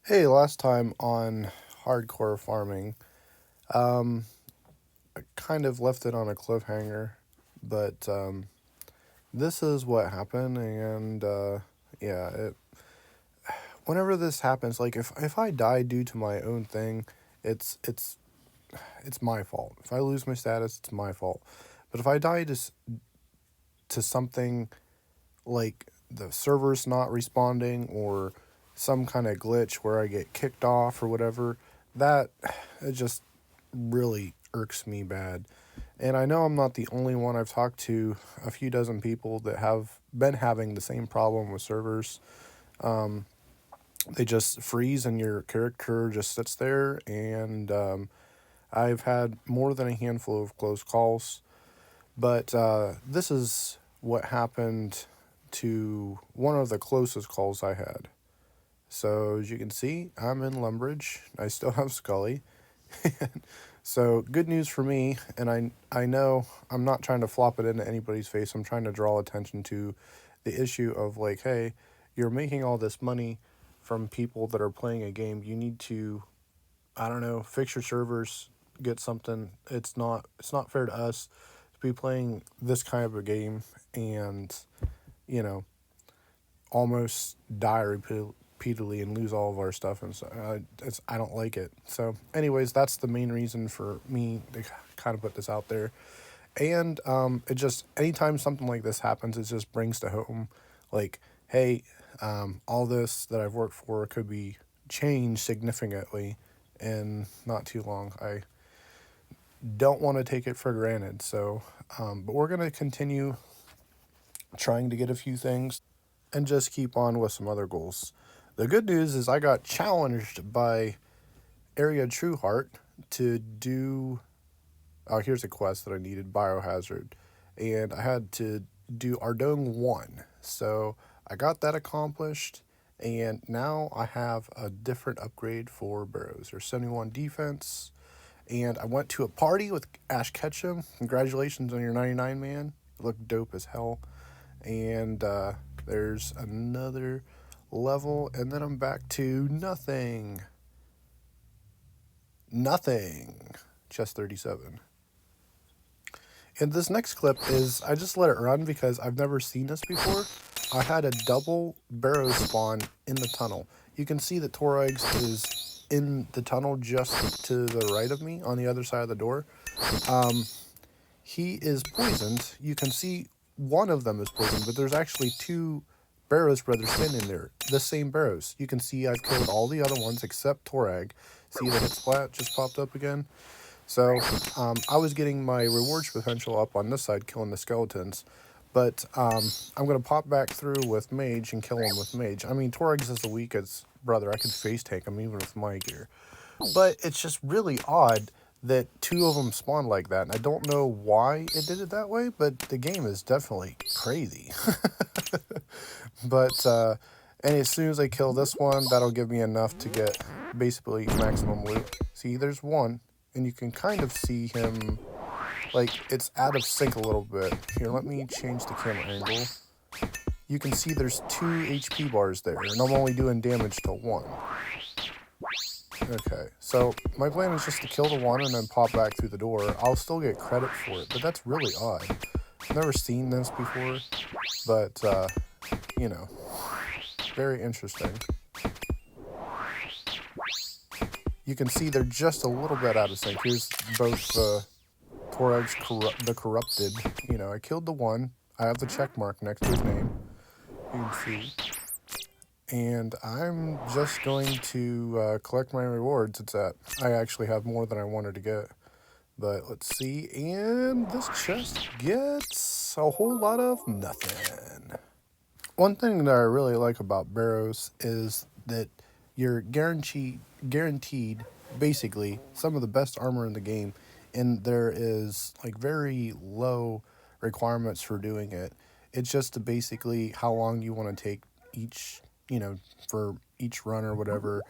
Hey, last time on Hardcore Farming, um, I kind of left it on a cliffhanger, but this is what happened, and yeah, whenever this happens, like if I die due to my own thing, it's it's it's my fault. If I lose my status, it's my fault. But if I die to something like the server's not responding or some kind of glitch where I get kicked off or whatever, that it just really irks me bad. And I know I'm not the only one. I've talked to a few dozen people that have been having the same problem with servers. They just freeze and your character just sits there. And I've had more than a handful of close calls. But this is what happened to one of the closest calls I had. So as you can see, I'm in Lumbridge. I still have Scully. So good news for me, and I know I'm not trying to flop it into anybody's face. I'm trying to draw attention to the issue of like, hey, you're making all this money from people that are playing a game. You need to, I don't know, fix your servers, get something. It's not fair to us to be playing this kind of a game and you know almost die repeatedly and lose all of our stuff, and so I don't like it. So anyways, that's the main reason for me to kind of put this out there. And it just, anytime something like this happens, it just brings to home like, hey, all this that I've worked for could be changed significantly in not too long. I don't want to take it for granted. So but we're going to continue trying to get a few things and just keep on with some other goals. The good news is I got challenged by Area Trueheart to do. Oh, here's a quest that I needed, Biohazard. And I had to do Ardong 1. So I got that accomplished. And now I have a different upgrade for Burrows. There's 71 defense. And I went to a party with Ash Ketchum. Congratulations on your 99, man. You look dope as hell. And there's another level, and then I'm back to nothing. Nothing. Chest 37. And this next clip is, I just let it run because I've never seen this before. I had a double barrow spawn in the tunnel. You can see that Torex is in the tunnel just to the right of me on the other side of the door. He is poisoned. You can see one of them is poisoned, but there's actually two Barrows brothers standing there. The same Barrows. You can see I've killed all the other ones except Torag. See the hit splat just popped up again? So I was getting my rewards potential up on this side, killing the skeletons. But I'm going to pop back through with Mage and kill him with Mage. I mean, Torag's is the weakest brother. I could face tank him even with my gear. But it's just really odd that two of them spawned like that. And I don't know why it did it that way, but the game is definitely crazy. But, and as soon as I kill this one, that'll give me enough to get basically maximum loot. See, there's one, and you can kind of see him, like, it's out of sync a little bit. Here, let me change the camera angle. You can see there's 2 HP bars there, and I'm only doing damage to 1. Okay, so my plan is just to kill the one and then pop back through the door. I'll still get credit for it, but that's really odd. I've never seen this before, but, you know, very interesting. You can see they're just a little bit out of sync. Here's both the Torag's the corrupted. You know, I killed the one. I have the check mark next to his name. You can see. And I'm just going to collect my rewards. It's at, I actually have more than I wanted to get. But let's see, and this chest gets a whole lot of nothing. One thing that I really like about Barrows is that you're guaranteed basically some of the best armor in the game, and there is like very low requirements for doing it. It's just to basically how long you want to take each, for each run or whatever.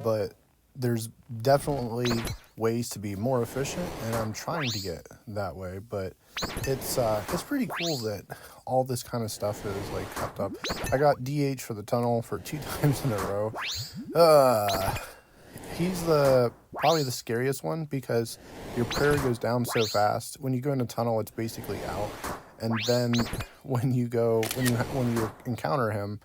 But there's definitely ways to be more efficient, and I'm trying to get that way. But it's pretty cool that all this kind of stuff is like kept up. I got DH for the tunnel for 2 times in a row. Uh, he's the probably the scariest one because your prayer goes down so fast. When you go in a tunnel, it's basically out, and then when you encounter him,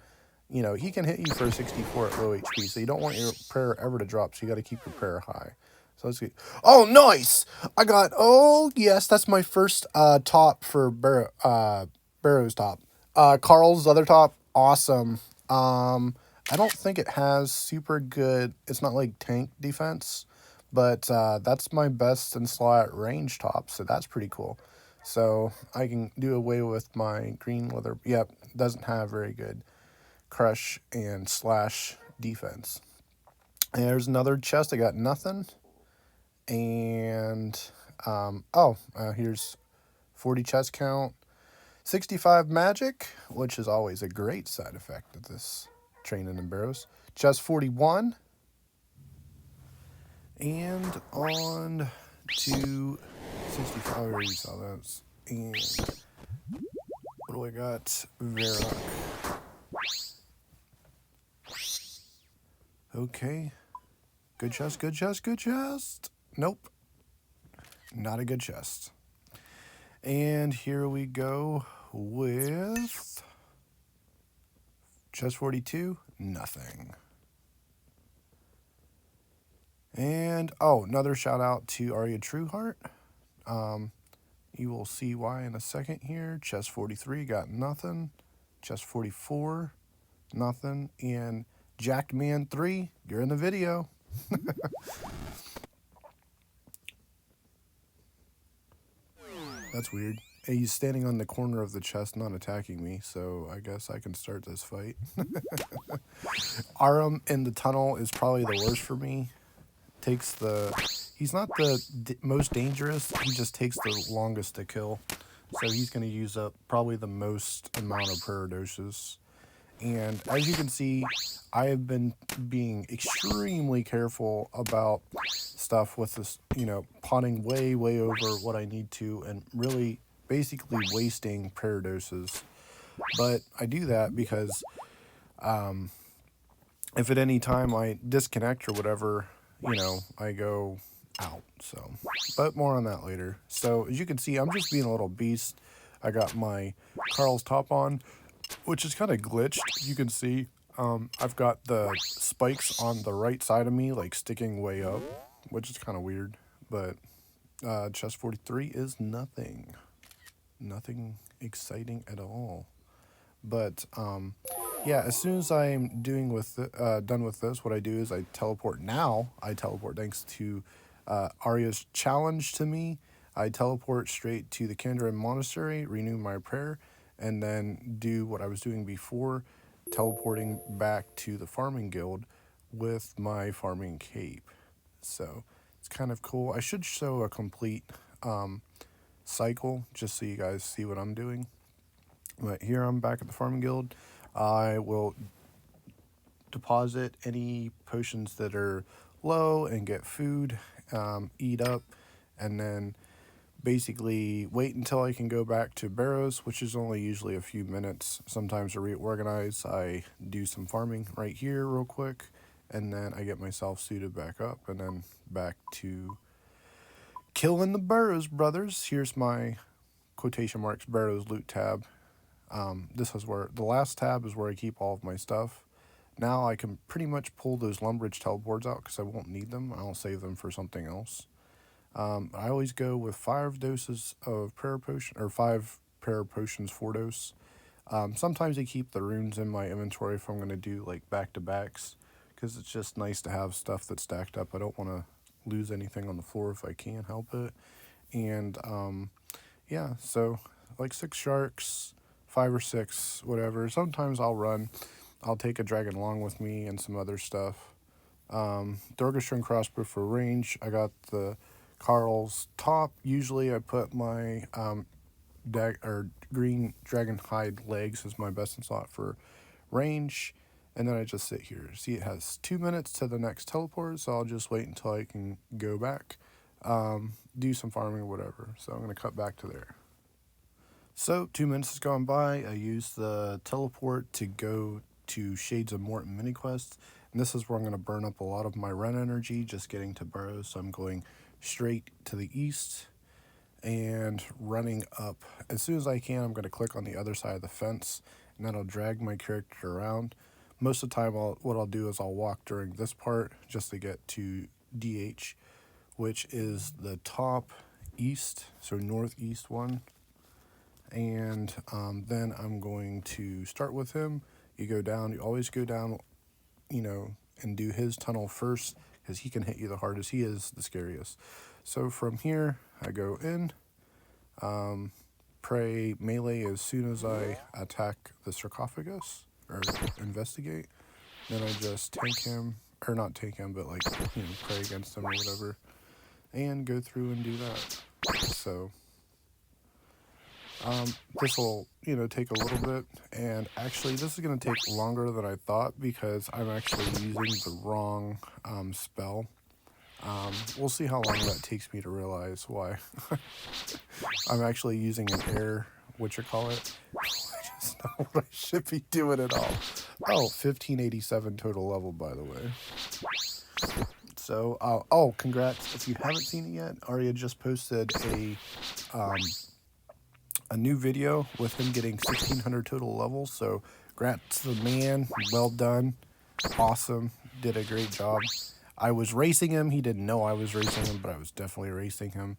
you know, he can hit you for a 64 at low HP, so you don't want your prayer ever to drop, so you got to keep your prayer high. So let's see. Oh, nice! Oh, yes, that's my first top for Barrow's top. Carl's other top, awesome. I don't think it has super good, it's not like tank defense, but that's my best in slot range top, so that's pretty cool. So I can do away with my green leather. Yep, doesn't have very good crush and slash defense. And there's another chest. I got nothing. And here's 40 chest count, 65 magic, which is always a great side effect of this training in barrows. Chest 41. And on to 65. I already saw those. And what do I got? Varrock. Okay. Good chest, good chest, good chest. Nope. Not a good chest. And here we go with chest 42. Nothing. And, another shout out to Arya Trueheart. You will see why in a second here. Chest 43 got nothing. Chest 44, nothing. And Jacked Man 3, you're in the video. That's weird. He's standing on the corner of the chest, not attacking me, so I guess I can start this fight. Aram in the tunnel is probably the worst for me. He's not the most dangerous, he just takes the longest to kill. So he's going to use up probably the most amount of prayer doses. And as you can see, I have been being extremely careful about stuff with this, potting way, way over what I need to and really basically wasting prayer doses. But I do that because if at any time I disconnect or whatever, I go out. So, but more on that later. So as you can see, I'm just being a little beast. I got my Carl's top on, which is kind of glitched. You can see I've got the spikes on the right side of me, like sticking way up, which is kind of weird. But chest 43 is nothing exciting at all. But yeah, as soon as I'm done with this, what I do is I teleport. Now I teleport thanks to Arya's challenge to me. I teleport straight to the Kandra Monastery, renew my prayer, and then do what I was doing before, teleporting back to the farming guild with my farming cape. So it's kind of cool. I should show a complete cycle just so you guys see what I'm doing. But here I'm back at the farming guild. I will deposit any potions that are low and get food, eat up, and then basically wait until I can go back to barrows, which is only usually a few minutes. Sometimes to reorganize, I do some farming right here real quick, and then I get myself suited back up, and then back to killing the barrows, brothers. Here's my quotation marks barrows loot tab. This is where the last tab is where I keep all of my stuff. Now I can pretty much pull those Lumbridge teleports out because I won't need them. I'll save them for something else. I always go with 5 doses of prayer potion, or 5 prayer potions, 4 dose. Sometimes I keep the runes in my inventory if I'm going to do like back-to-backs, because it's just nice to have stuff that's stacked up. I don't want to lose anything on the floor if I can help it. And yeah, so like 6 sharks, 5 or 6, whatever. Sometimes I'll take a dragon along with me and some other stuff. Dorgastron crossbow for range. I got the Carl's top. Usually I put my green dragon hide legs as my best in slot for range, and then I just sit here. See, it has 2 minutes to the next teleport, so I'll just wait until I can go back, do some farming or whatever. So I'm going to cut back to there. So 2 minutes has gone by. I used the teleport to go to Shades of Morton mini quests, and this is where I'm going to burn up a lot of my Ren energy just getting to burrows. So I'm going straight to the east and running up. As soon as I can, I'm going to click on the other side of the fence, and that'll drag my character around. Most of the time, what I'll do is I'll walk during this part just to get to DH, which is the top east, so northeast one. And then I'm going to start with him. You go down, you always go down, and do his tunnel first, because he can hit you the hardest. He is the scariest. So from here, I go in, pray melee as soon as I attack the sarcophagus, or investigate. Then I just tank him, or not tank him, but pray against him or whatever, and go through and do that. So this will, take a little bit, and actually this is going to take longer than I thought because I'm actually using the wrong spell. We'll see how long that takes me to realize why. I'm actually using an air, whatchamacallit. I just know what I should be doing at all. Oh, 1587 total level, by the way. So, oh, congrats. If you haven't seen it yet, Arya just posted a new video with him getting 1600 total levels. So, congrats to the man. Well done. Awesome. Did a great job. I was racing him. He didn't know I was racing him, but I was definitely racing him.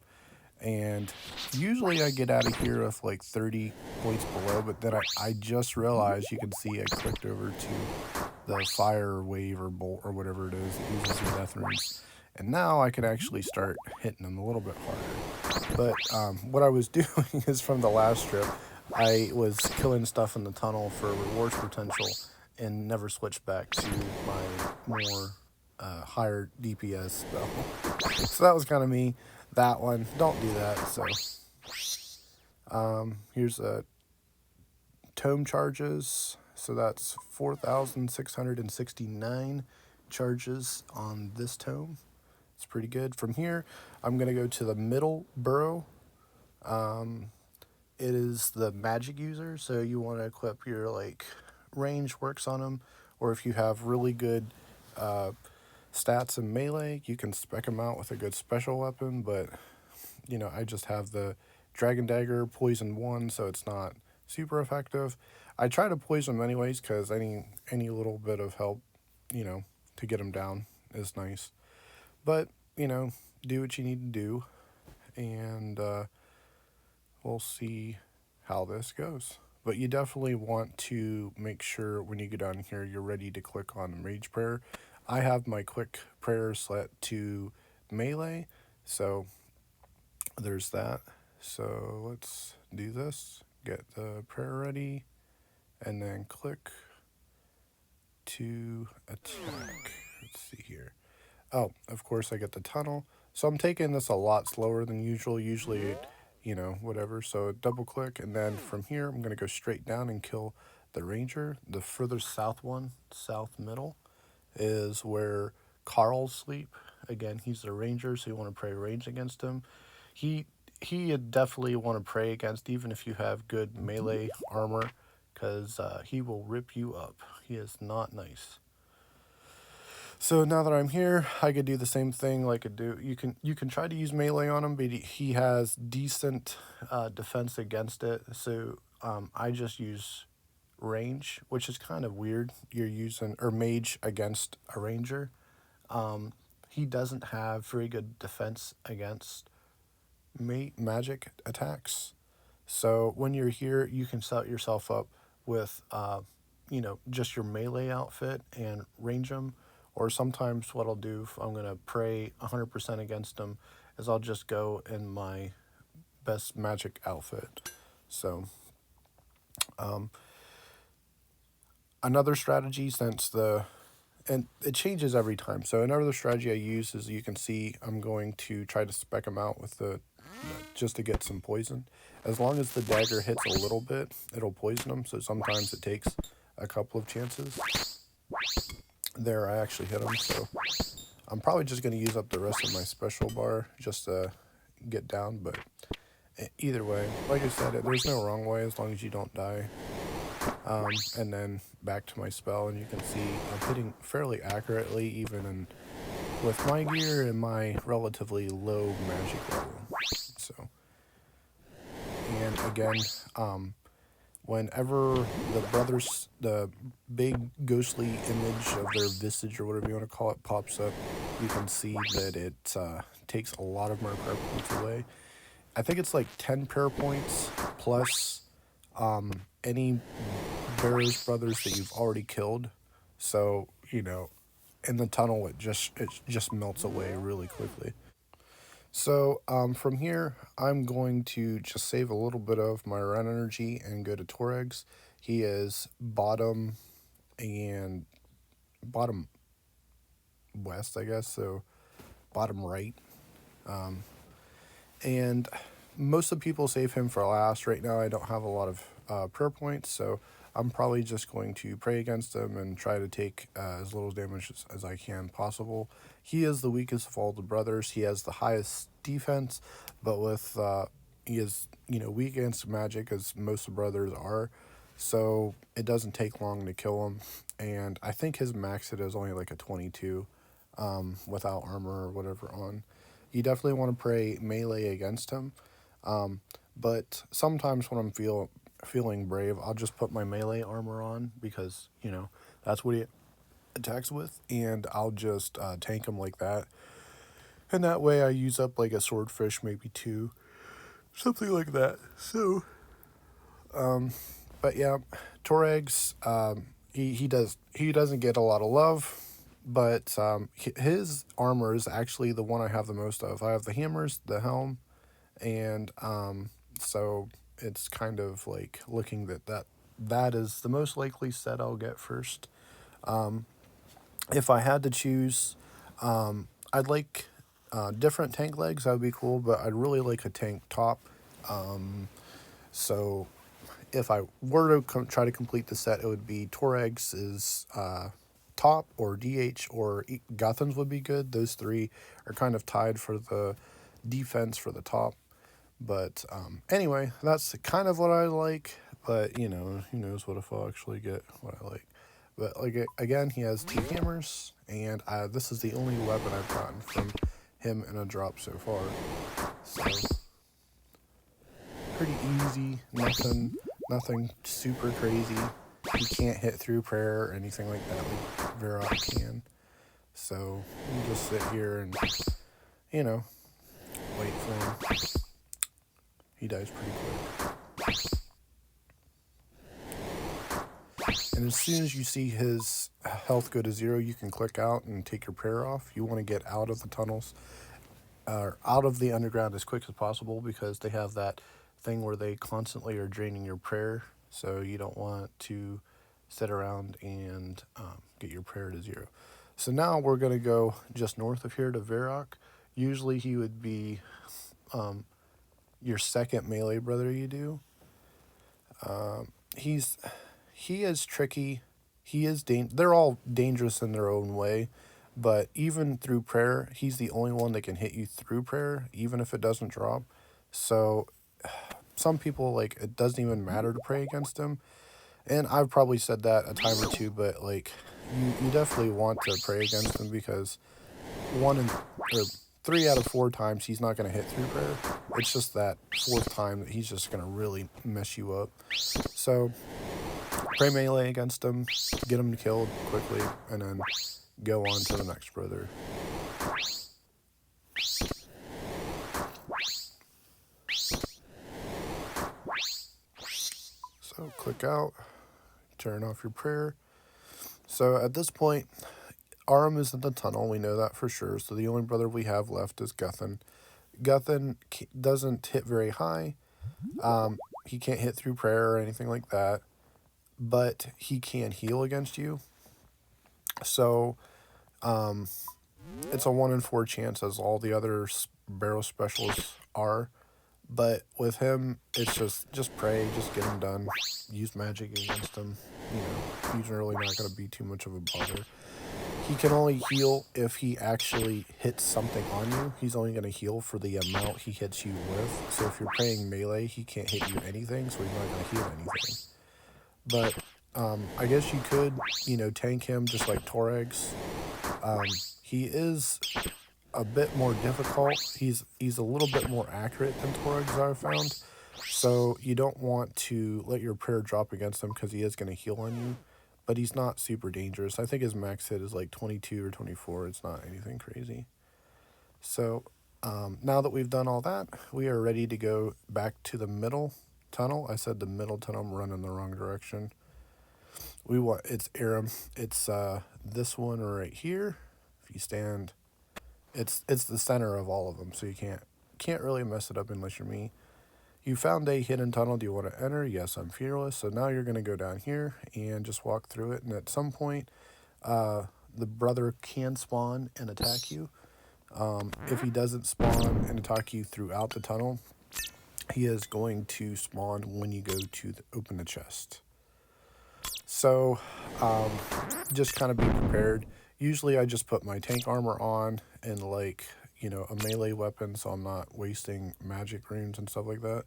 And usually I get out of here with like 30 points below, but then I just realized, you can see I clicked over to the fire wave or bolt or whatever it is. It uses the death runes. And now I can actually start hitting them a little bit harder. But what I was doing is, from the last trip, I was killing stuff in the tunnel for rewards potential and never switched back to my more higher DPS spell. So that was kind of me. That one, don't do that. So here's a tome charges. So that's 4,669 charges on this tome. It's pretty good. From here, I'm going to go to the middle burrow. It is the magic user, so you want to equip your range works on them, or if you have really good stats in melee, you can spec them out with a good special weapon. But I just have the Dragon Dagger poison 1, so it's not super effective. I try to poison them anyways, because any little bit of help, to get them down is nice. But do what you need to do, and we'll see how this goes. But you definitely want to make sure when you get down here, you're ready to click on Rage Prayer. I have my quick prayer set to melee, so there's that. So let's do this. Get the prayer ready, and then click to attack. Let's see here. Oh, of course I get the tunnel. So I'm taking this a lot slower than usual. Usually, whatever. So double click, and then from here, I'm going to go straight down and kill the ranger. The further south one, south middle, is where Carl sleep. Again, he's the ranger, so you want to pray range against him. He definitely want to pray against, even if you have good melee armor, because he will rip you up. He is not nice. So now that I'm here, I could do the same thing like I do. You can try to use melee on him, but he has decent defense against it. So I just use range, which is kind of weird. You're using mage against a ranger. He doesn't have very good defense against magic attacks. So when you're here, you can set yourself up with just your melee outfit and range them. Or sometimes what I'll do, if I'm going to pray 100% against them, is I'll just go in my best magic outfit. So another strategy, and it changes every time. So another strategy I use is, you can see I'm going to try to spec them out with just to get some poison. As long as the dagger hits a little bit, it'll poison them. So sometimes it takes a couple of chances. There, I actually hit him, so I'm probably just going to use up the rest of my special bar just to get down, but either way, like I said, there's no wrong way as long as you don't die. And then back to my spell, and you can see I'm hitting fairly accurately, even with my gear and my relatively low magic level. So, and again, whenever the big ghostly image of their visage or whatever you want to call it pops up, you can see that it takes a lot of my prayer points away. I think it's like 10 prayer points plus any Barrows brothers that you've already killed. So, in the tunnel, it just melts away really quickly. So from here, I'm going to just save a little bit of my run energy and go to Torregs. He is and bottom west, I guess. So bottom right. And most of the people save him for last. Right now, I don't have a lot of prayer points, so I'm probably just going to pray against him and try to take as little damage as I can possible. He is the weakest of all the brothers. He has the highest defense, but he is weak against magic as most of the brothers are. So it doesn't take long to kill him, and I think his max hit is only like a 22, without armor or whatever on. You definitely want to pray melee against him. But sometimes when I'm feeling brave, I'll just put my melee armor on because, that's what he attacks with, and I'll just tank him like that. And that way I use up like a swordfish, maybe two, something like that. So, but yeah, Torregs, he doesn't get a lot of love, but his armor is actually the one I have the most of. I have the hammers, the helm, and so it's kind of like looking that is the most likely set I'll get first. If I had to choose, I'd like different tank legs. That would be cool, but I'd really like a tank top. So if I were to try to complete the set, it would be Torregs is top, or DH, or Guthans would be good. Those three are kind of tied for the defense for the top. But anyway, that's kind of what I like. But who knows what if I'll actually get what I like. But like again, he has two hammers, and this is the only weapon I've gotten from him in a drop so far. So pretty easy. Nothing super crazy. He can't hit through prayer or anything like that like Varrock can. So you just sit here and wait for him. He dies pretty quick. And as soon as you see his health go to 0, you can click out and take your prayer off. You want to get out of the tunnels, or out of the underground as quick as possible, because they have that thing where they constantly are draining your prayer. So you don't want to sit around and get your prayer to 0. So now we're going to go just north of here to Varrock. Usually he would be your second melee brother you do. He is tricky. They're all dangerous in their own way, but even through prayer, he's the only one that can hit you through prayer, even if it doesn't drop. So some people, like, it doesn't even matter to pray against him. And I've probably said that a time or two, but like you definitely want to pray against him, because or 3 out of 4 times he's not going to hit through prayer. It's just that fourth time that he's just going to really mess you up. So pray melee against him, get him killed quickly, and then go on to the next brother. So click out, turn off your prayer. So at this point, Aram is in the tunnel. We know that for sure. So the only brother we have left is Guthan. Guthan doesn't hit very high. He can't hit through prayer or anything like that, but he can heal against you. So it's a 1 in 4 chance, as all the other barrel specialists are. But with him, it's just pray, just get him done. Use magic against him. You know, he's really not going to be too much of a bother. He can only heal if he actually hits something on you. He's only going to heal for the amount he hits you with. So if you're playing melee, he can't hit you anything, so he's not going to heal anything. But I guess you could, you know, tank him just like Torregs. He is a bit more difficult. He's a little bit more accurate than Torregs I've found. So you don't want to let your prayer drop against him because he is going to heal on you. But he's not super dangerous. I think his max hit is like 22 or 24. It's not anything crazy. So now that we've done all that, we are ready to go back to the middle tunnel. I said the middle tunnel. I'm running the wrong direction. It's Aram. It's this one right here. If you stand, it's the center of all of them, so you can't really mess it up unless you're me. You found a hidden tunnel. Do you want to enter? Yes, I'm fearless. So now you're going to go down here and just walk through it. And at some point, the brother can spawn and attack you. If he doesn't spawn and attack you throughout the tunnel, he is going to spawn when you go to open the chest. So just kind of be prepared. Usually I just put my tank armor on and like, you know, a melee weapon so I'm not wasting magic runes and stuff like that.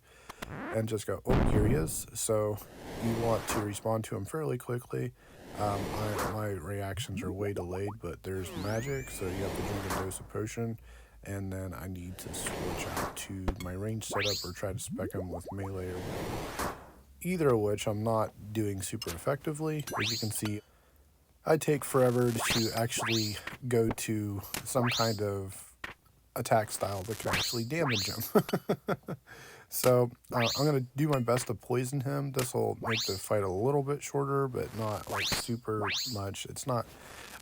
And just go, oh, here he is. So you want to respond to him fairly quickly. My reactions are way delayed, but there's magic, so you have to drink a dose of potion. And then I need to switch out to my range setup or try to spec him with melee or whatever. Either of which I'm not doing super effectively. As you can see, I take forever to actually go to some kind of attack style that can actually damage him. So I'm going to do my best to poison him. This will make the fight a little bit shorter, but not like super much. It's not...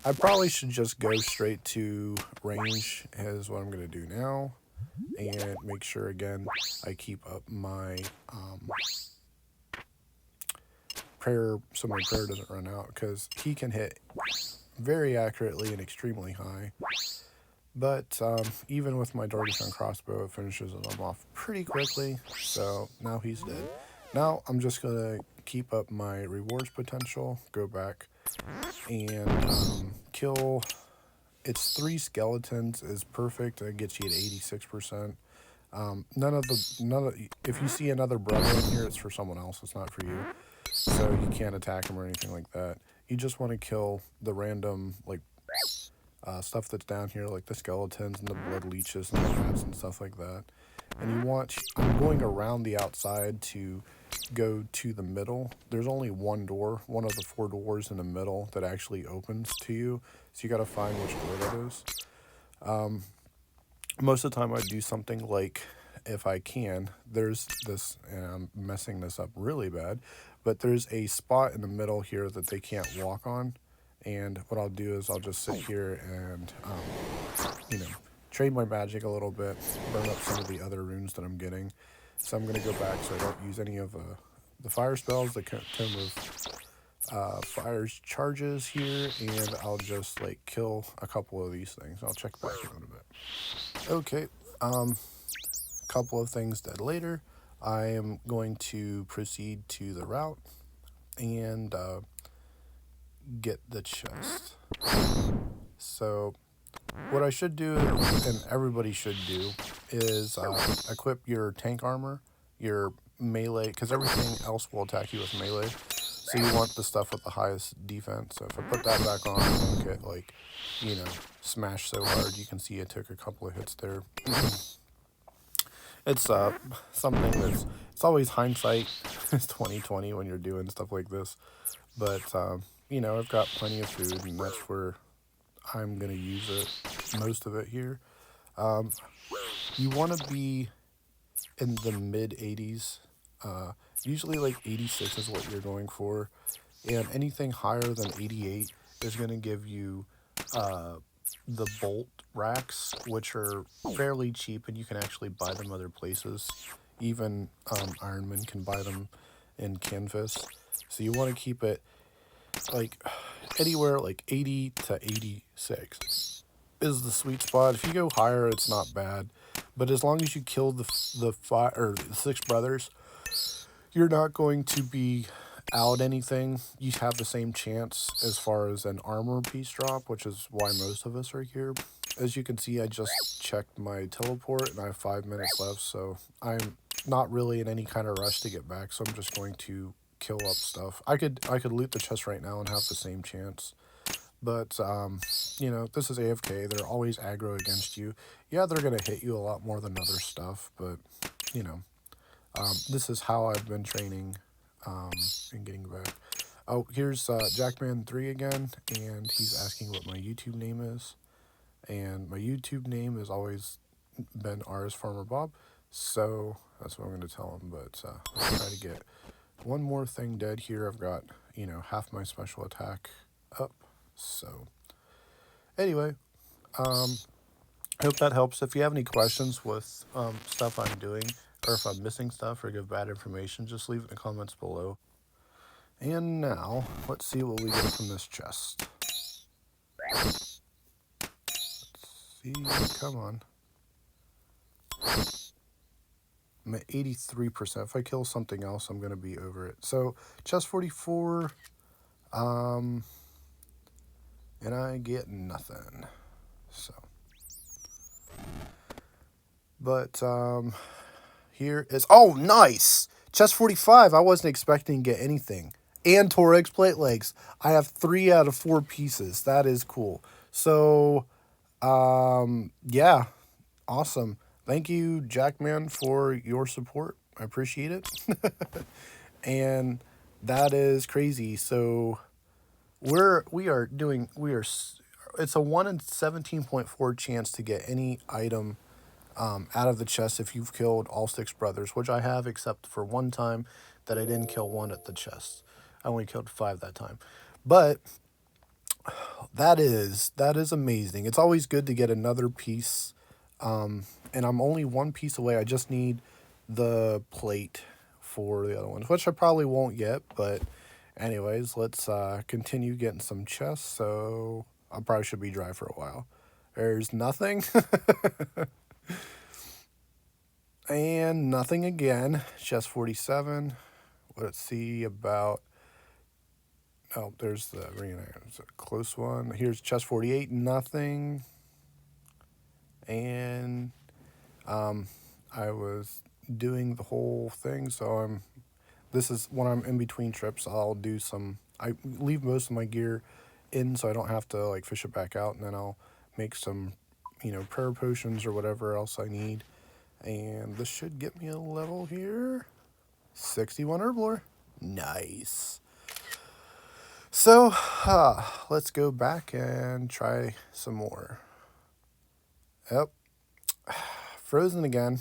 I probably should just go straight to range is what I'm going to do now. And make sure, again, I keep up my prayer so my prayer doesn't run out, because he can hit very accurately and extremely high. But even with my Dargashon crossbow, it finishes him off pretty quickly. So now he's dead. Now I'm just going to keep up my rewards potential, go back and kill. It's 3 skeletons is perfect. It gets you at 86%. If you see another brother in here, it's for someone else. It's not for you. So you can't attack him or anything like that. You just want to kill the random, like, stuff that's down here, like the skeletons and the blood leeches and the rats and stuff like that. And I'm going around the outside to go to the middle. There's only one door, one of the 4 doors in the middle that actually opens to you. So you got to find which door that is. Most of the time I do something like, if I can, there's this, and I'm messing this up really bad, but there's a spot in the middle here that they can't walk on. And what I'll do is I'll just sit here and, you know, trade my magic a little bit, burn up some of the other runes that I'm getting. So I'm going to go back so I don't use any of the fire spells, the Tome of Fire's charges here, and I'll just, like, kill a couple of these things. I'll check back in a little bit. Okay, a couple of things dead later. I am going to proceed to the route and get the chest. So what I should do, and everybody should do, is equip your tank armor, your melee, because everything else will attack you with melee. So you want the stuff with the highest defense. So if I put that back on, I don't get, like, you know, smashed so hard. You can see it took a couple of hits there. It's something that's, it's always hindsight. It's 2020 when you're doing stuff like this. But you know, I've got plenty of food, and that's where I'm going to use it, most of it here. You want to be in the mid 80s. Usually like 86 is what you're going for. And anything higher than 88 is going to give you the bolt racks, which are fairly cheap, and you can actually buy them other places. Even Ironman can buy them in Canvas. So you want to keep it like anywhere like 80 to 86 is the sweet spot. If you go higher, it's not bad, But as long as you kill the five or the six brothers, you're not going to be out anything. You have the same chance as far as an armor piece drop, which is why most of us are here. As you can see, I just checked my teleport and I have 5 minutes left, so I'm not really in any kind of rush to get back, so I'm just going to kill up stuff. I could loot the chest right now and have the same chance. But you know, this is AFK. They're always aggro against you. Yeah, they're gonna hit you a lot more than other stuff, but you know, this is how I've been training and getting back. Oh, here's Jackman3 again, and he's asking what my YouTube name is. And my YouTube name has always been RS Farmer Bob, so that's what I'm going to tell him. But let's try to get one more thing dead here. I've got, you know, half my special attack up. So anyway, hope that helps. If you have any questions with stuff I'm doing, or if I'm missing stuff or give bad information, just leave it in the comments below. And now, let's see what we get from this chest. Let's see, come on. I'm at 83%. If I kill something else, I'm going to be over it. So, chest 44, and I get nothing. So, but, here is, oh, nice! Chest 45, I wasn't expecting to get anything. And Torex plate legs. I have 3 out of 4 pieces. That is cool. So, yeah, awesome. Thank you, Jackman, for your support. I appreciate it. And that is crazy. So we are it's a 1 in 17.4 chance to get any item out of the chest if you've killed all 6 brothers, which I have, except for one time that I didn't kill one at the chest. I only killed 5 that time. But that is amazing. It's always good to get another piece. And I'm only 1 piece away. I just need the plate for the other ones, which I probably won't get. But anyways, let's continue getting some chests. So I probably should be dry for a while. There's nothing. And nothing again. Chest 47. Let's see about... Oh, there's the ring. It's a close one. Here's chest 48. Nothing. And I was doing the whole thing, so this is when I'm in between trips. I'll do some... I leave most of my gear in so I don't have to like fish it back out, and then I'll make some, you know, prayer potions or whatever else I need. And this should get me a level here. 61 herblore. Nice. So, let's go back and try some more. Yep. Frozen again.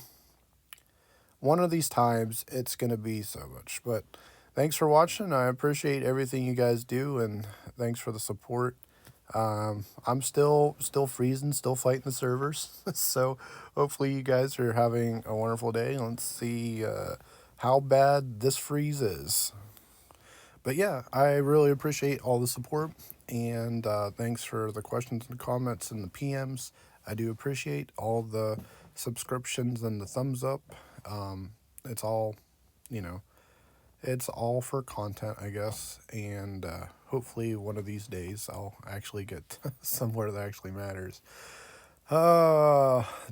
One of these times, it's going to be so much. But thanks for watching. I appreciate everything you guys do, and thanks for the support. I'm still freezing, still fighting the servers. So hopefully you guys are having a wonderful day. Let's see how bad this freeze is. But yeah, I really appreciate all the support, and thanks for the questions and comments and the PMs. I do appreciate all the subscriptions and the thumbs up. It's all, you know, it's all for content, I guess, and hopefully one of these days I'll actually get somewhere that actually matters.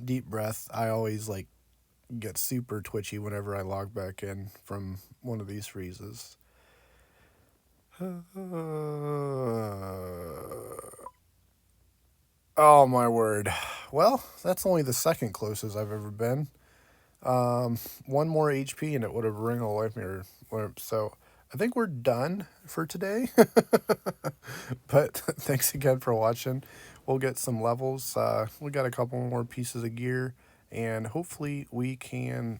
Deep breath. I always like get super twitchy whenever I log back in from one of these freezes. Oh my word. Well, that's only the second closest I've ever been. 1 more HP and it would have ring a life mirror. So I think we're done for today. But thanks again for watching. We'll get some levels. We got a couple more pieces of gear, and hopefully we can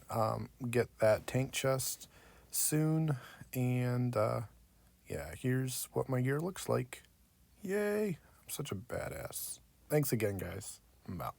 get that tank chest soon. And yeah, here's what my gear looks like. Yay! I'm such a badass. Thanks again, guys. I'm out.